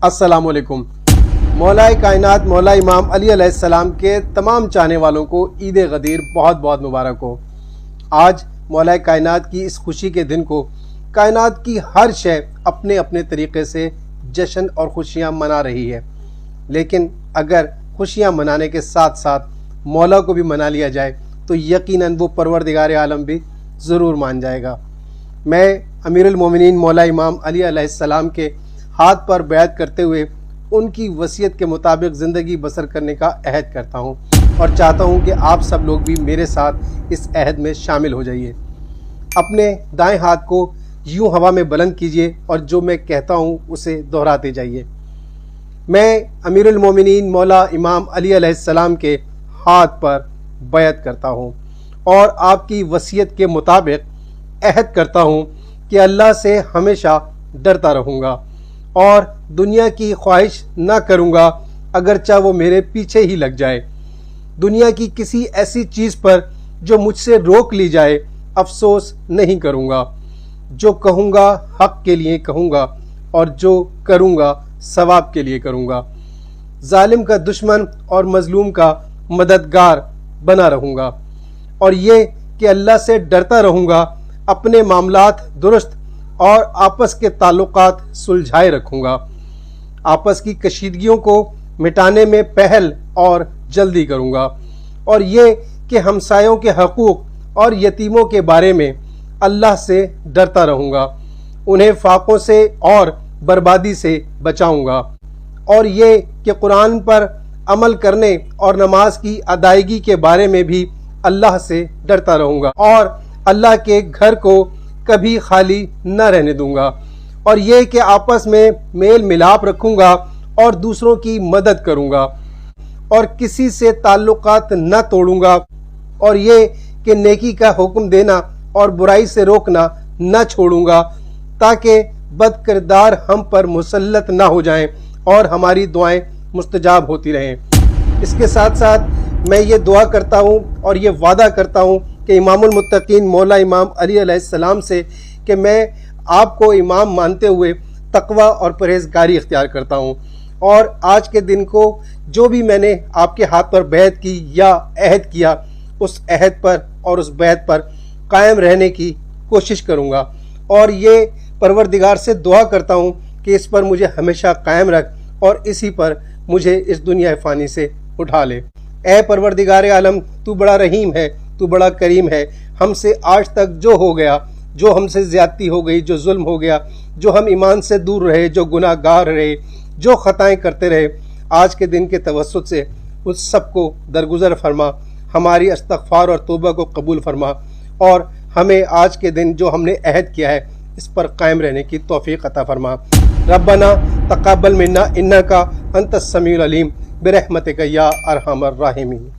अस्सलामुअलैकुम। मौलाए कायनात मौला इमाम अली अलैहिस्सलाम के तमाम चाहने वालों को ईद गदीर बहुत बहुत मुबारक हो। आज मौलाए कायनात की इस खुशी के दिन को कायनात की हर शय अपने अपने तरीक़े से जश्न और खुशियाँ मना रही है, लेकिन अगर खुशियाँ मनाने के साथ साथ मौला को भी मना लिया जाए तो यकीनन वो परवरदिगार आलम भी ज़रूर मान जाएगा। मैं अमीरुल मोमिनीन मौला इमाम अली अलैहिस्सलाम के हाथ पर बैत करते हुए उनकी वसीयत के मुताबिक ज़िंदगी बसर करने का अहद करता हूँ और चाहता हूँ कि आप सब लोग भी मेरे साथ इस अहद में शामिल हो जाइए। अपने दाएं हाथ को यूं हवा में बुलंद कीजिए और जो मैं कहता हूँ उसे दोहराते जाइए। मैं अमीरुल मोमिनीन मौला इमाम अली अलैहिस्सलाम के हाथ पर बैत करता हूँ और आपकी वसीयत के मुताबिक अहद करता हूँ कि अल्लाह से हमेशा डरता रहूँगा और दुनिया की ख्वाहिश ना करूँगा, अगरचा वो मेरे पीछे ही लग जाए। दुनिया की किसी ऐसी चीज़ पर जो मुझसे रोक ली जाए अफसोस नहीं करूँगा। जो कहूँगा हक़ के लिए कहूँगा और जो करूँगा सवाब के लिए करूँगा। जालिम का दुश्मन और मज़लूम का मददगार बना रहूँगा और ये कि अल्लाह से डरता रहूँगा। अपने मामलात दुरुस्त और आपस के ताल्लुकात सुलझाए रखूँगा। आपस की कशीदगियों को मिटाने में पहल और जल्दी करूँगा और ये कि हमसायों के हकूक़ और यतीमों के बारे में अल्लाह से डरता रहूँगा। उन्हें फाकों से और बर्बादी से बचाऊँगा और ये कि कुरान पर अमल करने और नमाज की अदायगी के बारे में भी अल्लाह से डरता रहूँगा और अल्लाह के घर को कभी खाली न रहने दूंगा और ये कि आपस में मेल मिलाप रखूँगा और दूसरों की मदद करूँगा और किसी से ताल्लुकात न तोड़ूँगा और ये कि नेकी का हुक्म देना और बुराई से रोकना न छोड़ूँगा ताकि बदकिरदार हम पर मुसल्लत ना हो जाएं और हमारी दुआएं मुस्तजाब होती रहें। इसके साथ साथ मैं ये दुआ करता हूँ और ये वादा करता हूँ कि इमामुल मुत्तकीन मौला इमाम अली अलैहिस्सलाम से कि मैं आपको इमाम मानते हुए तकवा और परहेज़गारी इख्तियार करता हूँ और आज के दिन को जो भी मैंने आपके हाथ पर बैत की या अहद किया उस अहद पर और उस बैत पर कायम रहने की कोशिश करूँगा और ये परवरदिगार से दुआ करता हूँ कि इस पर मुझे हमेशा कायम रख और इसी पर मुझे इस दुनिया फ़ानी से उठा ले। ए परवरदिगार आलम, तू बड़ा रहीम है, तू बड़ा करीम है। हमसे आज तक जो हो गया, जो हमसे ज़्यादती हो गई, जो जुल्म हो गया, जो हम ईमान से दूर रहे, जो गुनाहगार रहे, जो ख़ताएँ करते रहे, आज के दिन के तवस्सुत से उस सब को दरगुजर फरमा। हमारी इस्तग़फ़ार और तौबा को कबूल फरमा और हमें आज के दिन जो हमने अहद किया है इस पर कायम रहने की तौफ़ीक़ अता फरमा। रब्बना तक़ब्बल मिन्ना इन्नका अंतस समीउल अलीम बिरहमतिका या अरहमर राहिमीन।